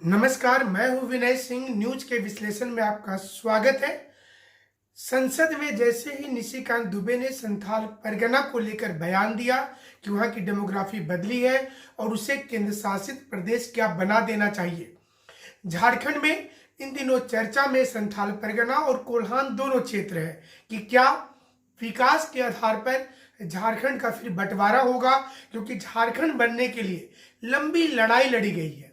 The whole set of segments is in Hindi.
नमस्कार, मैं हूं विनय सिंह। न्यूज के विश्लेषण में आपका स्वागत है। संसद में जैसे ही निशिकांत दुबे ने संथाल परगना को लेकर बयान दिया कि वहां की डेमोग्राफी बदली है और उसे केंद्र शासित प्रदेश क्या बना देना चाहिए। झारखंड में इन दिनों चर्चा में संथाल परगना और कोल्हान दोनों क्षेत्र है कि क्या विकास के आधार पर झारखंड का फिर बंटवारा होगा, क्योंकि झारखंड बनने के लिए लंबी लड़ाई लड़ी गई है।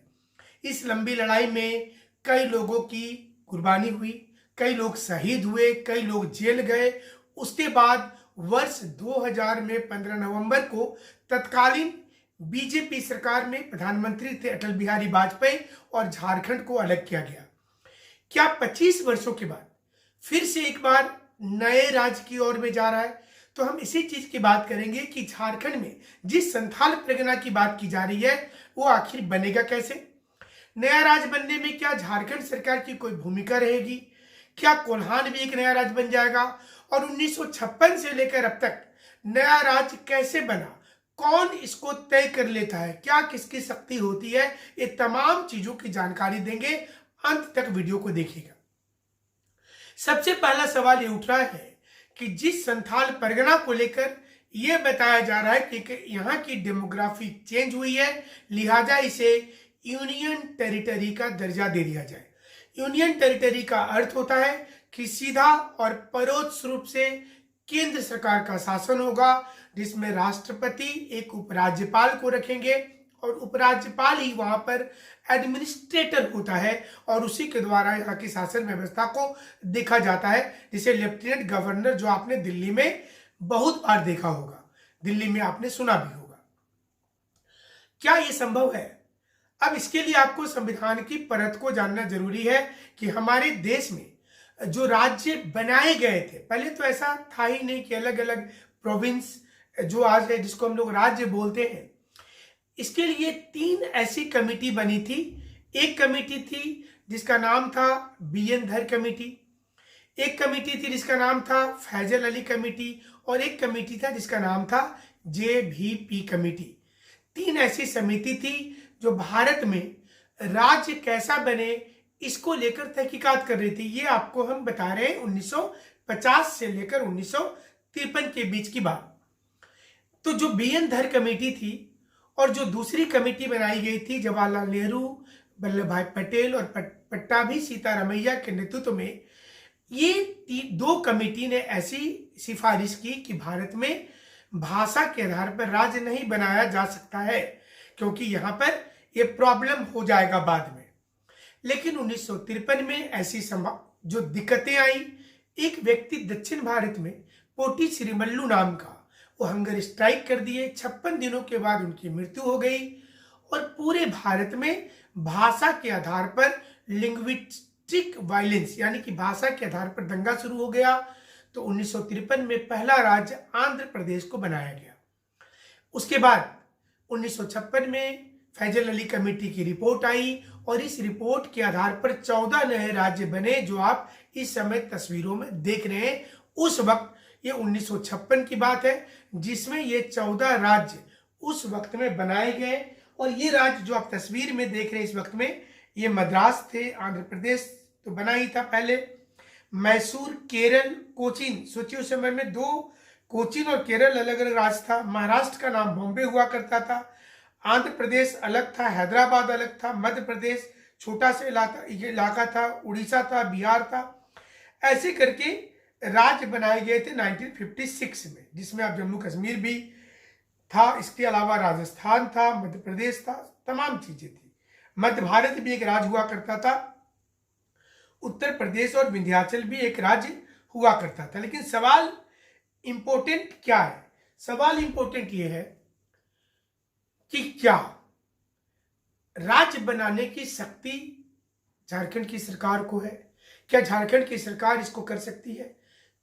इस लंबी लड़ाई में कई लोगों की कुर्बानी हुई, कई लोग शहीद हुए, कई लोग जेल गए। उसके बाद वर्ष 2000 में 15 नवंबर को तत्कालीन बीजेपी सरकार में प्रधानमंत्री थे अटल बिहारी वाजपेयी और झारखंड को अलग किया गया। क्या 25 वर्षों के बाद फिर से एक बार नए राज्य की ओर में जा रहा है? तो हम इसी चीज की बात करेंगे कि झारखंड में जिस संथाल परगना की बात की जा रही है वो आखिर बनेगा कैसे। नया राज्य बनने में क्या झारखंड सरकार की कोई भूमिका रहेगी? क्या कोल्हान भी एक नया राज्य बन जाएगा? और 1956 से लेकर अब तक नया राज्य कैसे बना, कौन इसको तय कर लेता है, क्या किसकी शक्ति होती है, ये तमाम चीजों की जानकारी देंगे। अंत तक वीडियो को देखिएगा। सबसे पहला सवाल ये उठ रहा है कि जिस संथाल परगना को लेकर यह बताया जा रहा है कि यहाँ की डेमोग्राफी चेंज हुई है, लिहाजा इसे यूनियन टेरिटरी का दर्जा दे दिया जाए। यूनियन टेरिटरी का अर्थ होता है कि सीधा और परोक्ष रूप से केंद्र सरकार का शासन होगा, जिसमें राष्ट्रपति एक उपराज्यपाल को रखेंगे और उपराज्यपाल ही वहां पर एडमिनिस्ट्रेटर होता है और उसी के द्वारा यहाँ की शासन व्यवस्था को देखा जाता है, जिसे लेफ्टिनेंट गवर्नर, जो आपने दिल्ली में बहुत बार देखा होगा, दिल्ली में आपने सुना भी होगा। क्या ये संभव है? अब इसके लिए आपको संविधान की परत को जानना जरूरी है कि हमारे देश में जो राज्य बनाए गए थे, पहले तो ऐसा था ही नहीं कि अलग अलग प्रोविंस जो आज है जिसको हम लोग राज्य बोलते हैं। इसके लिए 3 ऐसी कमेटी बनी थी। एक कमेटी थी जिसका नाम था BN धर कमेटी, एक कमेटी थी जिसका नाम था फैजल अली कमेटी और एक कमेटी था जिसका नाम था JVP कमेटी। 3 ऐसी समिति थी जो भारत में राज्य कैसा बने इसको लेकर तहकीकात कर रही थी। ये आपको हम बता रहे हैं 1950 से लेकर 1953 के बीच की बात। तो जो BN धर कमेटी थी और जो दूसरी कमेटी बनाई गई थी जवाहरलाल नेहरू, वल्लभ भाई पटेल और पट्टाभी सीतारामैया के नेतृत्व में, ये 2 कमेटी ने ऐसी सिफारिश की कि भारत में भाषा के आधार पर राज्य नहीं बनाया जा सकता है, क्योंकि यहाँ पर ये प्रॉब्लम हो जाएगा बाद में। लेकिन 1953 में ऐसी जो दिक्कतें आई, एक व्यक्ति दक्षिण भारत में पोटी श्रीमल्लू नाम का, वो हंगर स्ट्राइक कर दिए। 56 दिनों के बाद उनकी मृत्यु हो गई और पूरे भारत में भाषा के आधार पर लिंग्विस्टिक वायलेंस, यानी कि भाषा के आधार पर दंगा शुरू हो गया। तो 1953 में पहला राज्य आंध्र प्रदेश को बनाया गया। उसके बाद 1956 में फैजल अली कमेटी की रिपोर्ट आई और इस रिपोर्ट के आधार पर 14 नए राज्य बने, जो आप इस समय तस्वीरों में देख रहे हैं। उस वक्त ये 1956 की बात है, जिसमें ये 14 राज्य उस वक्त में बनाए गए। और ये राज्य जो आप तस्वीर में देख रहे हैं इस वक्त में, ये मद्रास थे, आंध्र प्रदेश तो बना ही था पहले, मैसूर, केरल, कोचीन। सोचिए उस समय में 2 कोचीन और केरल अलग अलग राज्य था। महाराष्ट्र का नाम बॉम्बे हुआ करता था, आंध्र प्रदेश अलग था, हैदराबाद अलग था, मध्य प्रदेश छोटा सा इलाका था, उड़ीसा था, बिहार था। ऐसे करके राज्य बनाए गए थे 1956 में, जिसमें आप जम्मू कश्मीर भी था, इसके अलावा राजस्थान था, मध्य प्रदेश था, तमाम चीजें थी। मध्य भारत भी एक राज्य हुआ करता था, उत्तर प्रदेश और विंध्याचल भी एक राज्य हुआ करता था। लेकिन सवाल इंपॉर्टेंट क्या है? सवाल इंपॉर्टेंट ये है कि क्या राज्य बनाने की शक्ति झारखंड की सरकार को है? क्या झारखंड की सरकार इसको कर सकती है?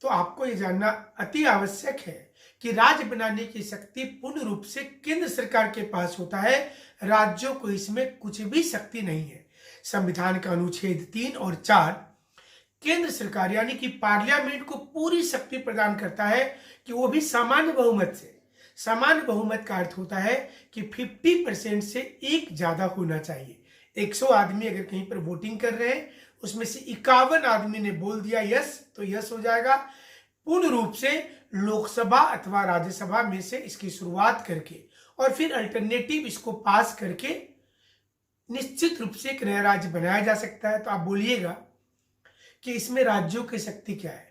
तो आपको ये जानना अति आवश्यक है कि राज्य बनाने की शक्ति पूर्ण रूप से केंद्र सरकार के पास होता है, राज्यों को इसमें कुछ भी शक्ति नहीं है। संविधान का अनुच्छेद 3 और 4 केंद्र सरकार यानी कि पार्लियामेंट को पूरी शक्ति प्रदान करता है कि वो भी सामान्य बहुमत से। सामान्य बहुमत का अर्थ होता है कि 50% से एक ज्यादा होना चाहिए। 100 आदमी अगर कहीं पर वोटिंग कर रहे हैं, उसमें से 51 आदमी ने बोल दिया यस, तो यस हो जाएगा। पूर्ण रूप से लोकसभा अथवा राज्यसभा में से इसकी शुरुआत करके और फिर अल्टरनेटिव इसको पास करके निश्चित रूप से एक नया राज्य बनाया जा सकता है। तो आप बोलिएगा कि इसमें राज्यों की शक्ति क्या है?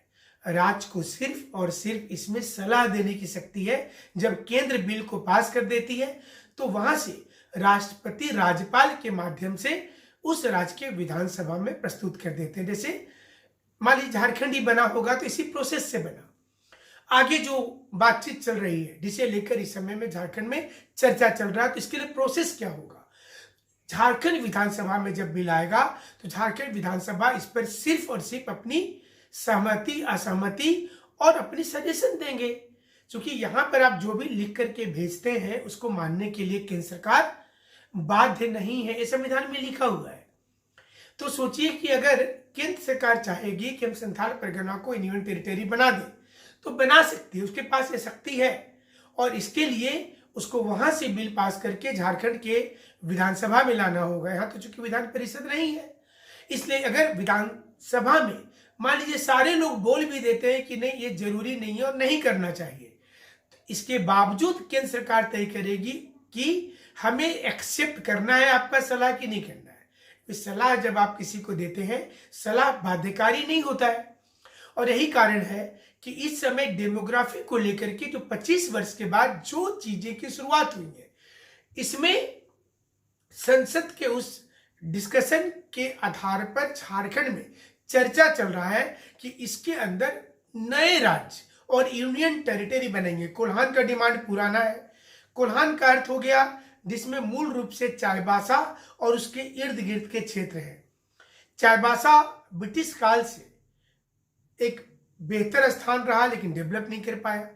राज्य को सिर्फ और सिर्फ इसमें सलाह देने की शक्ति है। जब केंद्र बिल को पास कर देती है तो वहां से राष्ट्रपति राज्यपाल के माध्यम से उस राज्य के विधानसभा में प्रस्तुत कर देते हैं। जैसे मान लीजिए झारखंड ही बना होगा तो इसी प्रोसेस से बना। आगे जो बातचीत चल रही है जिसे लेकर इस समय में झारखंड में चर्चा चल रहा है, तो इसके लिए प्रोसेस क्या होगा? झारखंड विधानसभा में जब बिल आएगा तो झारखंड विधानसभा इस पर सिर्फ और सिर्फ अपनी सहमति, असहमति और अपनी सजेशन देंगे। क्योंकि यहां पर आप जो भी लिख करके भेजते हैं उसको मानने के लिए केंद्र सरकार बाध्य नहीं है, ये संविधान में लिखा हुआ है। तो सोचिए कि अगर केंद्र सरकार चाहेगी कि हम संथाल परगना को यूनियन टेरिटरी बना दें तो बना सकती है, उसके पास ये शक्ति है। और इसके लिए उसको वहां से बिल पास करके झारखंड के विधानसभा में लाना होगा। यहाँ तो चूंकि विधान परिषद नहीं है, इसलिए अगर विधानसभा में मान लीजिए सारे लोग बोल भी देते हैं कि नहीं ये जरूरी नहीं है और नहीं करना चाहिए, तो इसके बावजूद केंद्र सरकार तय करेगी कि हमें एक्सेप्ट करना है आपका सलाह कि नहीं करना है। इस सलाह जब आप किसी को देते हैं, सलाह बाध्यकारी नहीं होता है। और यही कारण है कि इस समय डेमोग्राफी को लेकर के जो 25 वर्ष के बाद जो चीजें की शुरुआत हुई है, इसमें संसद के उस डिस्कशन के आधार पर झारखंड में चर्चा चल रहा है कि इसके अंदर नए राज्य और यूनियन टेरिटरी बनेंगे। कोल्हान का डिमांड पुराना है। कोल्हान का अर्थ हो गया जिसमें मूल रूप से चाईबासा और उसके इर्द गिर्द के क्षेत्र हैं। चाईबासा ब्रिटिश काल से एक बेहतर स्थान रहा लेकिन डेवलप नहीं कर पाया।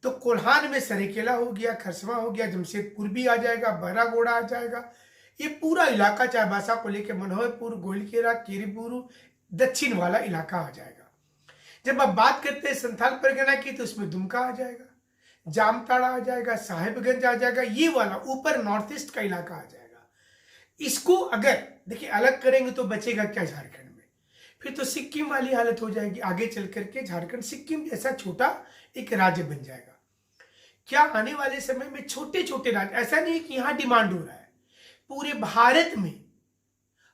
तो कोल्हान में सरेकेला हो गया, खरसवा हो गया, जमशेदपुर भी आ जाएगा, बहरागोड़ा आ जाएगा। ये पूरा इलाका चाईबासा को लेकर मनोहरपुर, गोइलकेरा, किरीबुरु दक्षिण वाला इलाका आ जाएगा। जब आप बात करते हैं संथाल परगना की तो उसमें दुमका आ जाएगा, जामताड़ा आ जाएगा, साहेबगंज आ जाएगा, ये वाला ऊपर नॉर्थ ईस्ट का इलाका आ जाएगा। इसको अगर देखिए अलग करेंगे तो बचेगा क्या झारखंड में? फिर तो सिक्किम वाली हालत हो जाएगी। आगे चल करके झारखंड सिक्किम जैसा छोटा एक राज्य बन जाएगा। क्या आने वाले समय में छोटे छोटे राज्य, ऐसा नहीं है कि यहां डिमांड हो रहा है, पूरे भारत में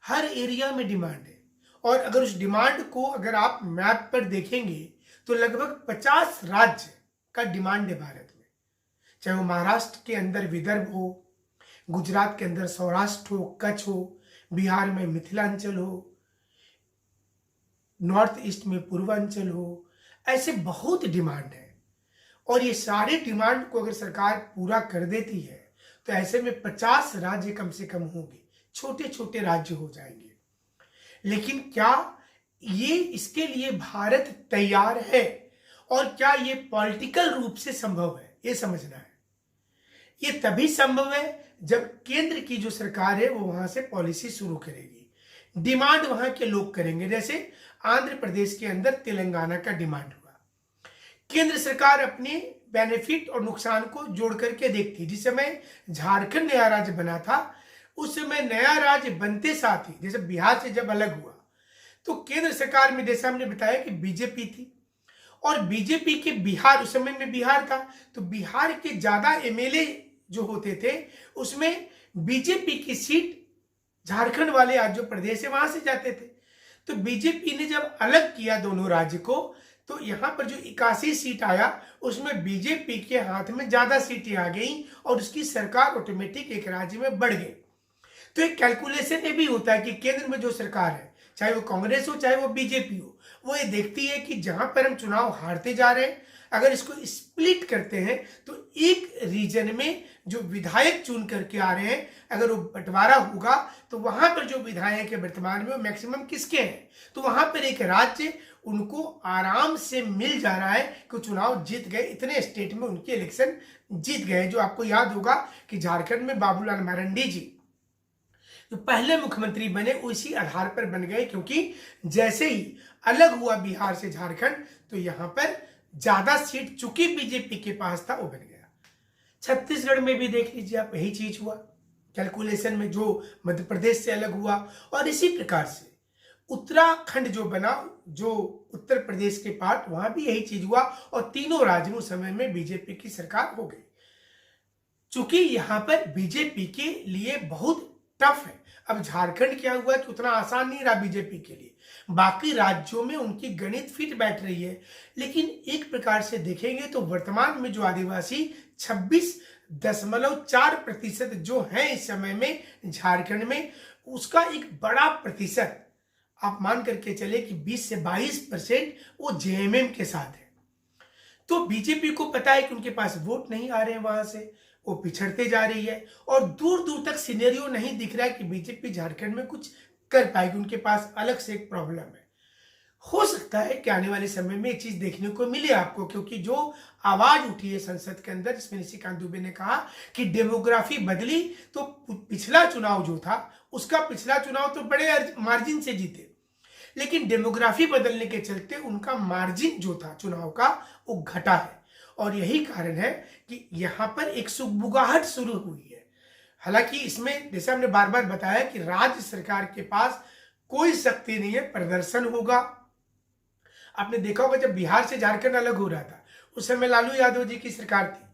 हर एरिया में डिमांड है। और अगर उस डिमांड को अगर आप मैप पर देखेंगे तो लगभग 50 राज्य का डिमांड है भारत में। चाहे वो महाराष्ट्र के अंदर विदर्भ हो, गुजरात के अंदर सौराष्ट्र हो, कच्छ हो, बिहार में मिथिलांचल हो, नॉर्थ ईस्ट में पूर्वांचल हो, ऐसे बहुत डिमांड है। और ये सारे डिमांड को अगर सरकार पूरा कर देती है तो ऐसे में 50 राज्य कम से कम होंगे, छोटे छोटे राज्य हो जाएंगे। लेकिन क्या ये इसके लिए भारत तैयार है और क्या ये पॉलिटिकल रूप से संभव है, ये समझना है। ये तभी संभव है जब केंद्र की जो सरकार है वो वहां से पॉलिसी शुरू करेगी, डिमांड वहां के लोग करेंगे। जैसे आंध्र प्रदेश के अंदर तेलंगाना का डिमांड हुआ, केंद्र सरकार अपने बेनिफिट और नुकसान को जोड़ करके देखती। जिस समय झारखंड नया राज्य बना था उस समय नया राज्य बनते साथ ही जैसे बिहार से जब अलग हुआ तो केंद्र सरकार में जैसे हमने बताया कि बीजेपी थी और बीजेपी के बिहार, उस समय में बिहार था तो बिहार के ज्यादा एमएलए जो होते थे उसमें बीजेपी की सीट झारखंड वाले आज जो प्रदेश है वहां से जाते थे। तो बीजेपी ने जब अलग किया दोनों राज्य को तो यहां पर जो 81 सीट आया उसमें बीजेपी के हाथ में ज्यादा सीटें आ गई और उसकी सरकार ऑटोमेटिक एक राज्य में बढ़ गई। तो एक कैलकुलेशन ये भी होता है कि केंद्र में जो सरकार है, चाहे वो कांग्रेस हो चाहे वो बीजेपी हो, वो ये देखती है कि जहां पर हम चुनाव हारते जा रहे हैं अगर इसको स्प्लिट करते हैं तो एक रीजन में जो विधायक चुन करके आ रहे हैं अगर वो बंटवारा होगा तो वहां पर जो विधायक है वर्तमान में वो मैक्सिमम किसके हैं, तो वहां पर एक राज्य उनको आराम से मिल जा रहा है कि चुनाव जीत गए। इतने स्टेट में उनके इलेक्शन जीत गए। जो आपको याद होगा कि झारखंड में बाबूलाल मरांडी जी जो पहले मुख्यमंत्री बने उसी आधार पर बन गए, क्योंकि जैसे ही अलग हुआ बिहार से झारखंड तो यहां पर ज्यादा सीट चूंकि बीजेपी के पास था वो बन गया। छत्तीसगढ़ में भी देख लीजिए आप, यही चीज हुआ। कैलकुलेशन में जो मध्य प्रदेश से अलग हुआ, और इसी प्रकार से उत्तराखंड जो बना, जो उत्तर प्रदेश के पार्ट, वहां भी यही चीज हुआ और तीनों राज्यों समय में बीजेपी की सरकार हो गई। चूंकि यहां पर बीजेपी के लिए बहुत टफ है। अब झारखंड क्या हुआ कि उतना आसान नहीं रहा बीजेपी के लिए, बाकी राज्यों में उनकी गणित फिट बैठ रही है। लेकिन एक प्रकार से देखेंगे तो वर्तमान में जो आदिवासी 26.4% जो है इस समय में झारखंड में, उसका एक बड़ा प्रतिशत आप मान करके चले कि 20 से 22% वो जेएमएम के साथ है। तो बीजेपी को पता है कि उनके पास वोट नहीं आ रहे हैं, वहां से वो पिछड़ते जा रही है और दूर दूर तक सिनेरियो नहीं दिख रहा है कि बीजेपी झारखंड में कुछ कर पाएगी। उनके पास अलग से एक प्रॉब्लम है। हो सकता है कि आने वाले समय में एक चीज देखने को मिले आपको, क्योंकि जो आवाज उठी है संसद के अंदर जिसमें निशिकांत दुबे ने कहा कि डेमोग्राफी बदली, तो पिछला चुनाव जो था उसका पिछला चुनाव तो बड़े मार्जिन से जीते, लेकिन डेमोग्राफी बदलने के चलते उनका मार्जिन जो था चुनाव का वो घटा है। और यही कारण है कि यहां पर एक सुगबुगाहट शुरू हुई है। हालांकि इसमें जैसे हमने बार बार बताया कि राज्य सरकार के पास कोई शक्ति नहीं है, प्रदर्शन होगा। आपने देखा होगा जब बिहार से झारखंड अलग हो रहा था उस समय लालू यादव जी की सरकार थी।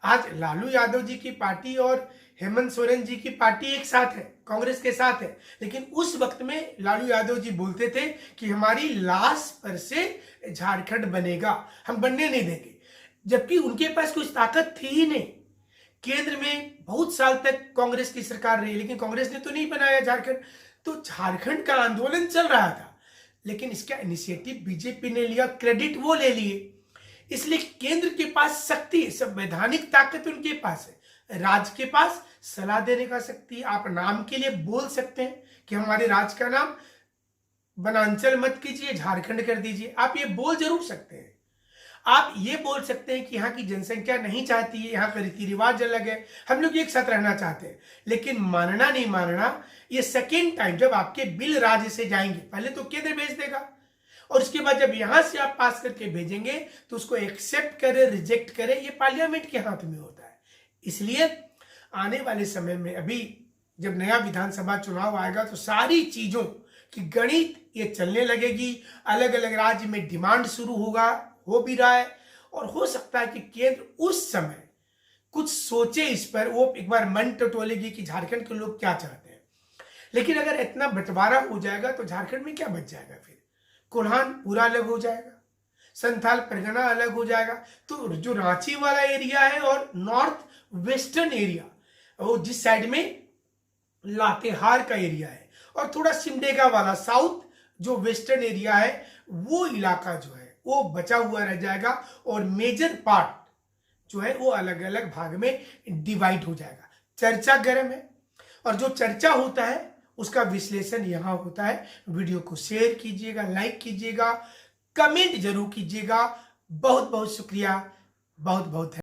आज लालू यादव जी की पार्टी और हेमंत सोरेन जी की पार्टी एक साथ है, कांग्रेस के साथ है, लेकिन उस वक्त में लालू यादव जी बोलते थे कि हमारी लाश पर से झारखंड बनेगा, हम बनने नहीं देंगे, जबकि उनके पास कुछ ताकत थी ही नहीं। केंद्र में बहुत साल तक कांग्रेस की सरकार रही, लेकिन कांग्रेस ने तो नहीं बनाया झारखंड। तो झारखंड का आंदोलन चल रहा था, लेकिन इसका इनिशिएटिव बीजेपी ने लिया, क्रेडिट वो ले लिए। इसलिए केंद्र के पास शक्ति, संवैधानिक ताकत उनके पास है, राज्य के पास सलाह देने का शक्ति। आप नाम के लिए बोल सकते हैं कि हमारे राज्य का नाम वनांचल मत कीजिए, झारखंड कर दीजिए, आप ये बोल जरूर सकते हैं। आप ये बोल सकते हैं कि यहाँ की जनसंख्या नहीं चाहती है, यहाँ का रीति रिवाज अलग है, हम लोग एक साथ रहना चाहते हैं। लेकिन मानना नहीं मानना, ये सेकेंड टाइम जब आपके बिल राज्य से जाएंगे, पहले तो केंद्र भेज देगा और उसके बाद जब यहां से आप पास करके भेजेंगे तो उसको एक्सेप्ट करे रिजेक्ट करे, ये पार्लियामेंट के हाथ में होता है। इसलिए आने वाले समय में अभी जब नया विधानसभा चुनाव आएगा तो सारी चीजों की गणित ये चलने लगेगी। अलग अलग राज्य में डिमांड शुरू होगा, हो भी रहा है, और हो सकता है कि केंद्र उस समय कुछ सोचे इस पर, वो एक बार मन टटोलेगी कि झारखंड के लोग क्या चाहते हैं। लेकिन अगर इतना बंटवारा हो जाएगा तो झारखंड में क्या बच जाएगा? फिर कोल्हान पूरा अलग हो जाएगा, संथाल परगना अलग हो जाएगा। तो जो रांची वाला एरिया है और नॉर्थ वेस्टर्न एरिया, वो जिस साइड में लातेहार का एरिया है, और थोड़ा सिमडेगा वाला साउथ जो वेस्टर्न एरिया है, वो इलाका जो है वो बचा हुआ रह जाएगा और मेजर पार्ट जो है वो अलग अलग भाग में डिवाइड हो जाएगा। चर्चा गर्म है और जो चर्चा होता है उसका विश्लेषण यहां होता है। वीडियो को शेयर कीजिएगा, लाइक कीजिएगा, कमेंट जरूर कीजिएगा। बहुत बहुत शुक्रिया, बहुत बहुत